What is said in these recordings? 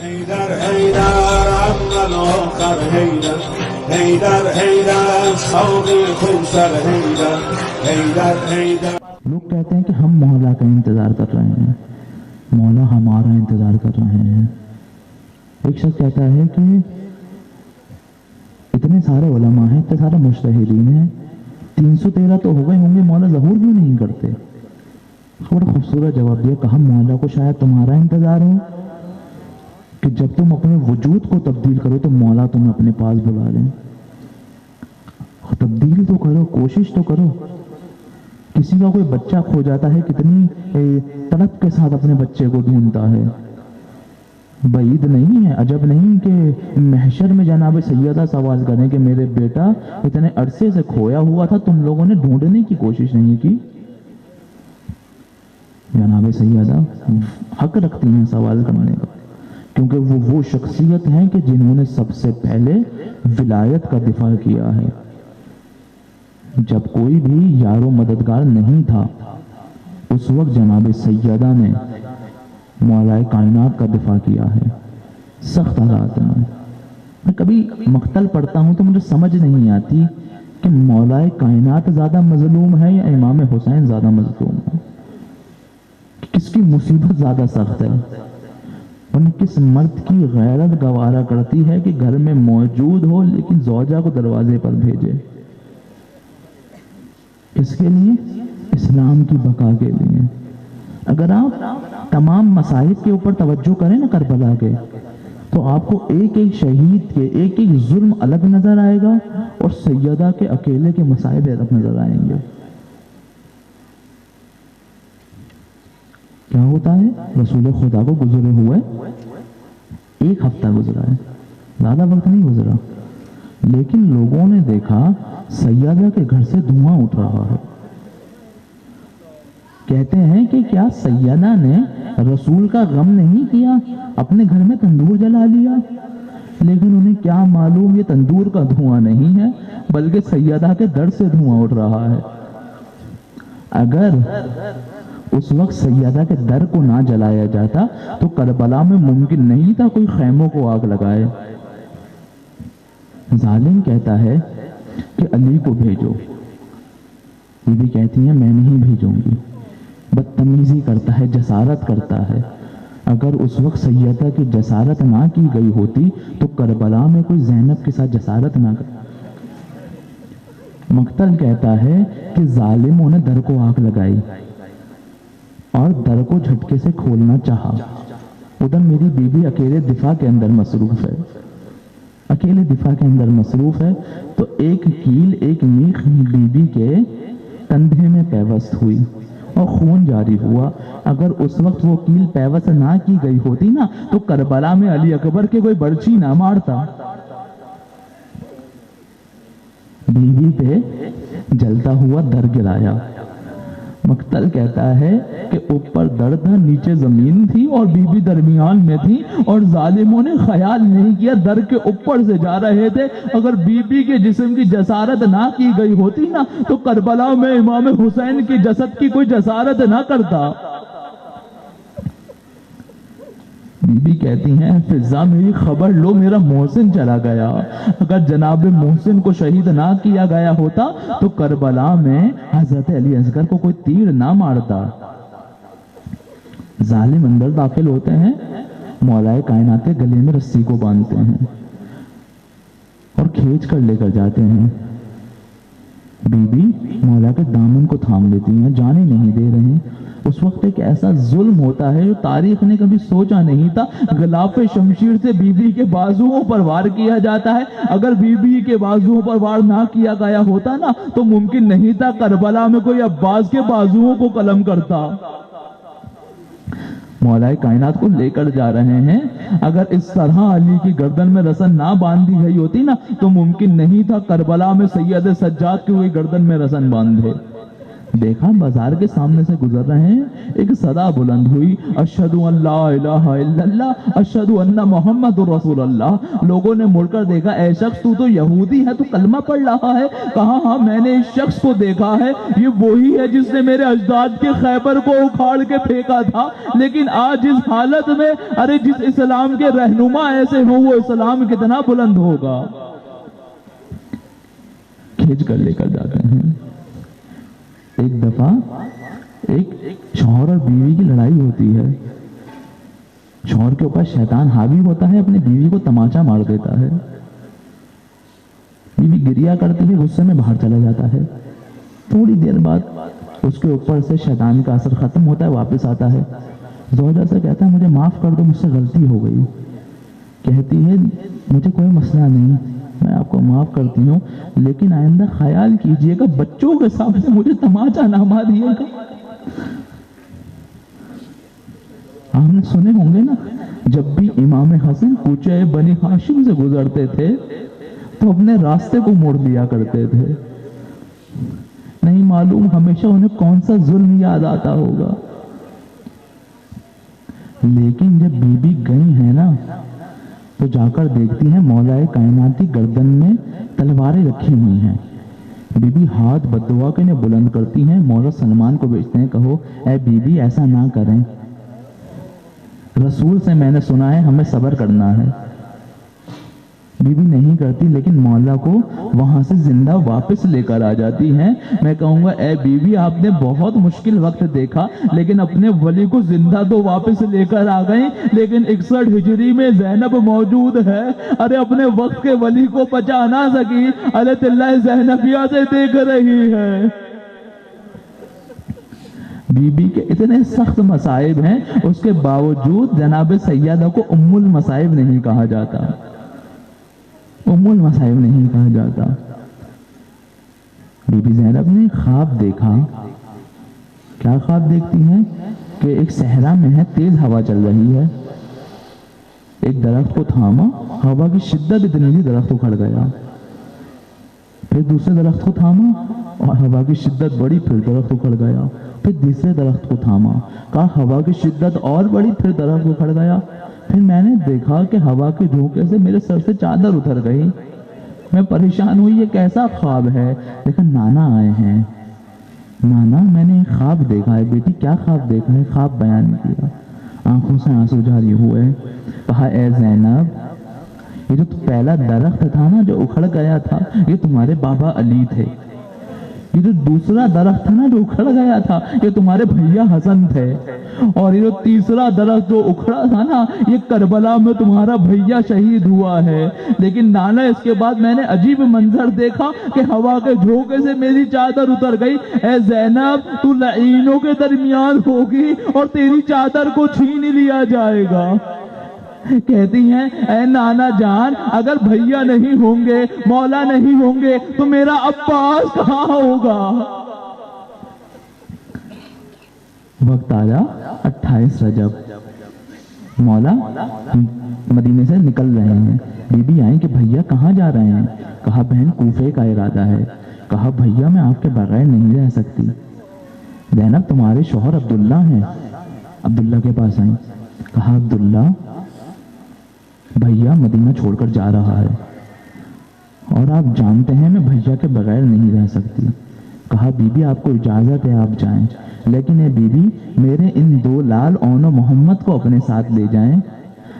حيدر حيدر عنا الآخر حيدر حيدر حيدر صوبي خنصر حيدر حيدر حيدر. لوگ کہتے ہیں کہ ہم مولا کا انتظار کر رہے ہیں، مولا ہمارا انتظار کر رہے ہیں. ایک شخص کہتا ہے کہ اتنے سارے علماء ہیں، اتنے سارے مجتہدین ہیں، 313 تو ہو گئے ہوں گے، مولا ظہور کیوں نہیں کرتے؟ بڑا خوبصورت جواب دیا، کہا مولا کو شاید تمہارا انتظار ہو کہ جب تم اپنے وجود کو تبدیل کرو تو مولا تمہیں اپنے پاس بلا لیں. تبدیل تو کرو، کوشش تو کرو. کسی کا کوئی بچہ کھو جاتا ہے، کتنی تڑپ کے ساتھ اپنے بچے کو ڈھونڈتا ہے. بعید نہیں ہے، عجب نہیں کہ محشر میں جناب سیدہ سوال کریں کہ میرے بیٹا اتنے عرصے سے کھویا ہوا تھا، تم لوگوں نے ڈھونڈنے کی کوشش نہیں کی. جناب سیدہ حق رکھتی ہیں سوال کرنے کا، کیونکہ وہ شخصیت ہیں کہ جنہوں نے سب سے پہلے ولایت کا دفاع کیا ہے. جب کوئی بھی یار و مددگار نہیں تھا، اس وقت جناب سیدہ نے مولا کائنات کا دفاع کیا ہے سخت حالات میں. میں کبھی مقتل پڑھتا ہوں تو مجھے سمجھ نہیں آتی کہ مولا کائنات زیادہ مظلوم ہے یا امام حسین زیادہ مظلوم ہے، کس کی مصیبت زیادہ سخت ہے. کس مرد کی غیرت گوارا کرتی ہے کہ گھر میں موجود ہو لیکن زوجہ کو دروازے پر بھیجے؟ اس کے لیے اسلام کی بقا کے لیے. اگر آپ تمام مصائب کے اوپر توجہ کریں نا کربلا کے، تو آپ کو ایک ایک شہید کے ایک ایک ظلم الگ نظر آئے گا اور سیدہ کے اکیلے کے مصائب الگ نظر آئیں گے. کیا ہوتا ہے؟ رسول خدا کو گزرے ہوئے 1 ہفتہ گزرا ہے، زیادہ وقت نہیں گزرا، لیکن لوگوں نے دیکھا سیدہ کے گھر سے دھواں اٹھ رہا ہے. کہتے ہیں کہ کیا سیدہ نے رسول کا غم نہیں کیا، اپنے گھر میں تندور جلا لیا؟ لیکن انہیں کیا معلوم یہ تندور کا دھواں نہیں ہے بلکہ سیدہ کے در سے دھواں اٹھ رہا ہے. اگر اس وقت سیدہ کے در کو نہ جلایا جاتا تو کربلا میں ممکن نہیں تھا کوئی خیموں کو آگ لگائے. ظالم کہتا ہے کہ علی کو بھیجو، یہ بھی کہتی ہیں میں نہیں بھیجوں گی. بدتمیزی کرتا ہے، جسارت کرتا ہے. اگر اس وقت سیدہ کی جسارت نہ کی گئی ہوتی تو کربلا میں کوئی زینب کے ساتھ جسارت نہ کرتا. مقتل کہتا ہے کہ ظالموں نے در کو آگ لگائی اور در کو جھٹکے سے کھولنا چاہا. ادھر میری بیوی اکیلے دفاع کے اندر مصروف ہے، اکیلے دفاع کے اندر مصروف ہے، تو ایک کیل ایک میخ بیوی کے کندھے میں پیوست ہوئی اور خون جاری ہوا. اگر اس وقت وہ کیل پیوست نہ کی گئی ہوتی نا تو کربلا میں علی اکبر کے کوئی برچی نہ مارتا. بیوی پہ جلتا ہوا در گرایا. مقتل کہتا ہے کہ اوپر در تھا، نیچے زمین تھی اور بیوی درمیان میں تھی اور ظالموں نے خیال نہیں کیا در کے اوپر سے جا رہے تھے. اگر بیوی کے جسم کی جسارت نہ کی گئی ہوتی نا تو کربلا میں امام حسین کی جسد کی کوئی جسارت نہ کرتا. بیوی کہتی ہیں فضا میری خبر لو، میرا محسن چلا گیا. اگر جناب محسن کو شہید نہ کیا گیا ہوتا تو کربلا میں حضرت علی اصغر کو کوئی تیر نہ مارتا. ظالم اندر داخل ہوتے ہیں، مولا کائنات کے گلے میں رسی کو باندھتے ہیں اور کھینچ کر لے کر جاتے ہیں. بیوی مولا کے دامن کو تھام لیتی ہیں، جانے نہیں دے رہے. اس وقت ایک ایسا ظلم ہوتا ہے جو تاریخ نے کبھی سوچا نہیں تھا. غلاف شمشیر سے بیوی کے بازوؤں پر وار کیا جاتا ہے. اگر بیوی کے بازوؤں پر وار نہ کیا گیا ہوتا نا تو ممکن نہیں تھا کربلا میں کوئی عباس کے بازوؤں کو قلم کرتا. مولا کائنات کو لے کر جا رہے ہیں. اگر اس طرح علی کی گردن میں رسن نہ باندھی گئی ہوتی نا تو ممکن نہیں تھا کربلا میں سید سجاد کی ہوئی گردن میں رسن باندھے. دیکھا بازار کے سامنے سے گزر رہے ہیں، ایک صدا بلند ہوئی، اشہدو ان لا الہ الا اللہ اشہدو ان محمد رسول اللہ۔ لوگوں نے مڑ کر دیکھا، اے شخص تو یہودی ہے، تو کلمہ پڑھ رہا ہے؟ کہا ہاں میں نے اس شخص کو دیکھا ہے، یہ وہی ہے جس نے میرے اجداد کے خیبر کو اکھاڑ کے پھینکا تھا، لیکن آج اس حالت میں ارے جس اسلام کے رہنما ایسے ہوں وہ اسلام کتنا بلند ہوگا۔ کھینچ کر لے کر جاتے ہیں۔ ایک دفعہ ایک شوہر اور بیوی کی لڑائی ہوتی ہے، شوہر کے اوپر شیطان حاوی ہوتا ہے، اپنی بیوی کو تماچا مار دیتا ہے، بیوی گریا کرتی ہے، غصے میں باہر چلا جاتا ہے، تھوڑی دیر بعد اس کے اوپر سے شیطان کا اثر ختم ہوتا ہے، واپس آتا ہے، زوجہ سے کہتا ہے مجھے معاف کر دو، مجھ سے غلطی ہو گئی۔ کہتی ہے مجھے کوئی مسئلہ نہیں، میں آپ کو معاف کرتی ہوں، لیکن آئندہ خیال کیجئے گا بچوں کے سامنے مجھے تماچا نہ ماریے گا۔ آپ نے سنے ہوں گے نا، جب بھی امام حسن کوچے بنی ہاشم سے گزرتے تھے تو اپنے راستے کو موڑ دیا کرتے تھے، نہیں معلوم ہمیشہ انہیں کون سا ظلم یاد آتا ہوگا۔ لیکن جب بی بی گئی ہیں نا تو جا کر دیکھتی ہیں مولا کائنات کی گردن میں تلواریں رکھی ہوئی ہیں، بی بی ہاتھ بددعا کے بلند کرتی ہیں، مولا سلمان کو بھیجتے ہیں، کہو اے بی بی ایسا نہ کریں، رسول سے میں نے سنا ہے ہمیں صبر کرنا ہے۔ بی بی نہیں کرتی، لیکن مولا کو وہاں سے زندہ واپس لے کر آ جاتی ہیں۔ میں کہوں گا اے بی بی آپ نے بہت مشکل وقت دیکھا، لیکن اپنے ولی کو زندہ تو واپس لے کر آ گئی، لیکن 61 ہجری میں زینب موجود ہے، ارے اپنے وقت کے ولی کو بچا نہ سکی، حضرت اللہ زینبیہ سے دیکھ رہی ہے۔ بی بی کے اتنے سخت مصائب ہیں، اس کے باوجود جناب سیدہ کو ام المصائب نہیں کہا جاتا، ام المصائب نہیں کہا جاتا۔ بی بی زینب نے خواب دیکھا، کیا خواب دیکھتی ہیں کہ ایک صحرا میں ہے، تیز ہوا چل رہی ہے، ایک درخت کو تھاما، ہوا کی شدت اتنی تھی درخت اکھڑ گیا، پھر دوسرے درخت کو تھاما اور ہوا کی شدت بڑی، پھر درخت اکھڑ گیا، پھر تیسرے درخت کو تھاما، کہا ہوا کی شدت اور بڑی، پھر درخت اکھڑ گیا، پھر میں نے دیکھا کہ ہوا کے جھونکے سے میرے سر سے چادر اتر گئی، میں پریشان ہوئی یہ کیسا خواب ہے، لیکن نانا آئے ہیں، نانا میں نے ایک خواب دیکھا ہے، بیٹی کیا خواب دیکھا ہے، خواب بیان کیا، آنکھوں سے آنسو جاری ہوئے، کہا اے زینب یہ جو پہلا درخت تھا نا جو اکھڑ گیا تھا یہ تمہارے بابا علی تھے، یہ جو دوسرا درخت تھا نا جو اکھڑ گیا تھا یہ تمہارے بھیا حسن تھے، اور یہ جو تیسرا درخت جو اکھڑا تھا نا یہ کربلا میں تمہارا بھیا شہید ہوا ہے۔ لیکن نانا اس کے بعد میں نے عجیب منظر دیکھا کہ ہوا کے جھونکے سے میری چادر اتر گئی، اے زینب تو لعینوں کے درمیان ہوگی اور تیری چادر کو چھین لیا جائے گا۔ کہتی ہیں اے نانا جان اگر بھیا نہیں ہوں گے، مولا نہیں ہوں گے تو میرا عباس کہاں ہوگا؟ وقت آیا 28 رجب، مولا مدینے سے نکل رہے ہیں، بی بی آئیں کہ بھیا کہاں جا رہے ہیں؟ کہا بہن کوفے کا ارادہ ہے۔ کہا بھیا میں آپ کے بغیر نہیں رہ سکتی۔ زینب تمہارے شوہر عبداللہ ہیں، عبداللہ کے پاس آئیں، کہا عبداللہ بھیا مدینہ چھوڑ کر جا رہا ہے اور آپ جانتے ہیں میں بھیا کے بغیر نہیں رہ سکتی۔ کہا بی بی آپ کو اجازت ہے آپ جائیں، لیکن اے بی بی میرے ان دو لال اون و محمد کو اپنے ساتھ لے جائیں،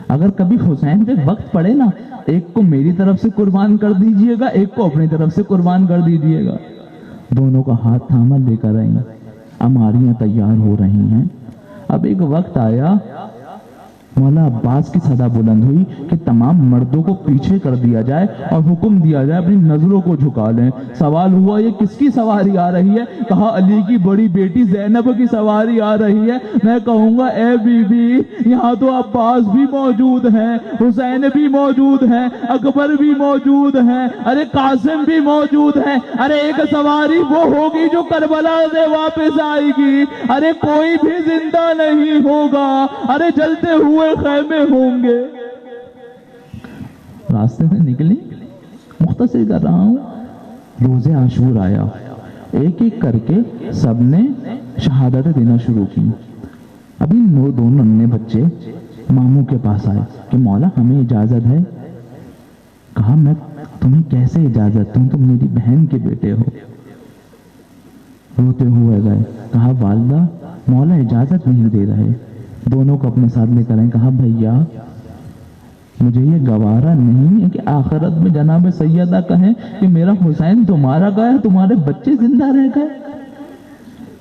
اگر کبھی حسین پہ وقت پڑے نا ایک کو میری طرف سے قربان کر دیجئے گا، ایک کو اپنی طرف سے قربان کر دیجئے گا۔ دونوں کا ہاتھ تھاما لے کر آئیں، اماریاں تیار ہو رہی ہیں۔ اب ایک وقت آیا مولا عباس کی صدا بلند ہوئی کہ تمام مردوں کو پیچھے کر دیا جائے اور حکم دیا جائے اپنی نظروں کو جھکا لیں۔ سوال ہوا یہ کس کی سواری آ رہی ہے؟ کہا علی کی بڑی بیٹی زینب کی سواری آ رہی ہے۔ میں کہوں گا اے بی بی یہاں تو عباس بھی موجود ہیں، حسین بھی موجود ہیں، اکبر بھی موجود ہیں، ارے قاسم بھی موجود ہیں، ارے ایک سواری وہ ہوگی جو کربلا سے واپس آئے گی، ارے کوئی بھی زندہ نہیں ہوگا، ارے جلتے ہوئے خیمے ہوں گے۔ راستے سے نکلی، مختصر کر رہا ہوں، روز عاشور آیا، ایک ایک کر کے سب نے شہادتیں دینا شروع کی۔ ابھی دونوں ننے بچے ماموں کے پاس آئے کہ مولا ہمیں اجازت ہے۔ کہا میں تمہیں کیسے اجازت دوں، تم میری بہن کے بیٹے ہو۔ روتے ہوئے گئے، کہا والدہ مولا اجازت نہیں دے رہے۔ دونوں کو اپنے ساتھ لے کر آئے، کہا بھیا مجھے یہ گوارا نہیں ہے کہ آخرت میں جناب سیدہ کہیں کہ میرا حسین تمہارا گیا، تمہارے بچے زندہ رہ گئے۔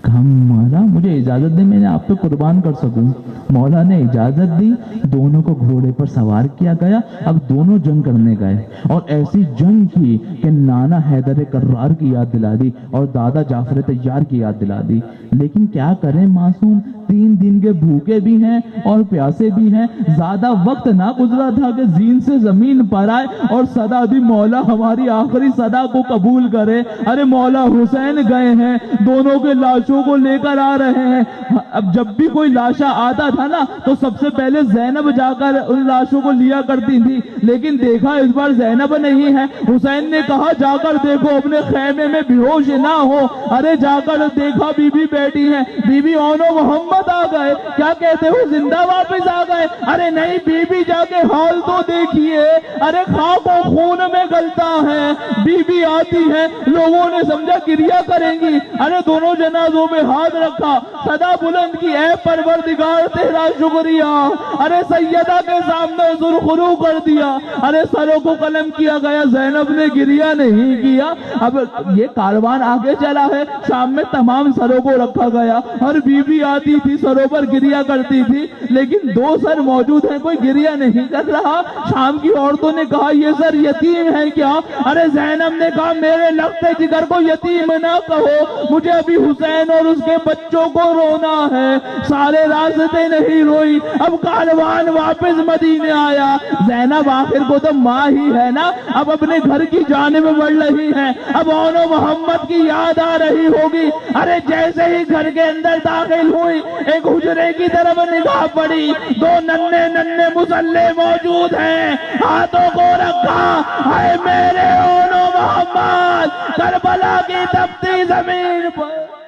کہا مولا مجھے اجازت دے، میں نے آپ پہ قربان کر سکوں۔ مولا نے اجازت دی، دونوں کو گھوڑے پر سوار کیا گیا۔ اب دونوں جنگ کرنے گئے اور ایسی جنگ کی کہ نانا حیدر کرار کی یاد دلا دی اور دادا جعفر طیار کی یاد دلا دی۔ لیکن کیا کریں معصوم، 3 دن کے بھوکے بھی ہیں اور پیاسے بھی ہیں۔ زیادہ وقت نہ گزرا تھا کہ زین سے زمین پر آئے اور صدا دی مولا ہماری آخری صدا کو قبول کرے۔ ارے مولا حسین گئے ہیں، دونوں کے لاشوں کو لے کر آ رہے ہیں۔ اب جب بھی کوئی لاشا آتا تھا نا تو سب سے پہلے زینب جا کر ان لاشوں کو لیا کرتی تھی، لیکن دیکھا اس بار زینب نہیں ہے۔ حسین نے کہا جا کر دیکھو اپنے خیمے میں بے ہوش نہ ہو۔ ارے جا کر دیکھا بی بی بیٹی ہے، بی بی اونو محمد آ گئے، کیا کہتے ہو زندہ واپس آ گئے؟ ارے نہیں بی بی جا کے حال تو دیکھیے، ارے خاک و خون میں گلتا ہے۔ بی بی آتی ہے، لوگوں نے سمجھا گریا کریں گی، ارے دونوں جنازوں میں ہاتھ رکھا، صدا بلند کی اے پروردگار تیرا شکریہ۔ ارے سیدہ کے سامنے سرخرو کر دیا، ارے سروں کو قلم کیا گیا، زینب نے گریا نہیں کیا۔ اب یہ کاروان آگے چلا ہے، شام میں تمام سروں کو رکھا گیا، ہر بی بی آتی تھی سروں پر گریا کرتی تھی، لیکن 2 سر موجود ہیں، کوئی گریا نہیں کر رہا۔ شام کی عورتوں نے کہا یہ سر یتیم ہے کیا؟ ارے زینب نے کہا میرے لگتے جگر کو یتیم نہ کہو، مجھے ابھی حسین اور اس کے بچوں کو رونا ہے۔ سارے راستے نہیں روئی، اب کاروان واپس مدینے آیا۔ زینب آخر کو تو ماں ہی ہے نا، اب اپنے گھر کی جانب بڑھ رہی ہے، اب اونو محمد کی یاد آ رہی ہوگی۔ ارے جیسے ہی گھر کے اندر داخل ہوئی، ایک حجرے کی طرف نگاہ پڑی، 2 ننھے ننھے مسلح موجود ہیں، ہاتھوں کو رکھا، اے میرے اونو محمد کربلا کی تپتی زمین پر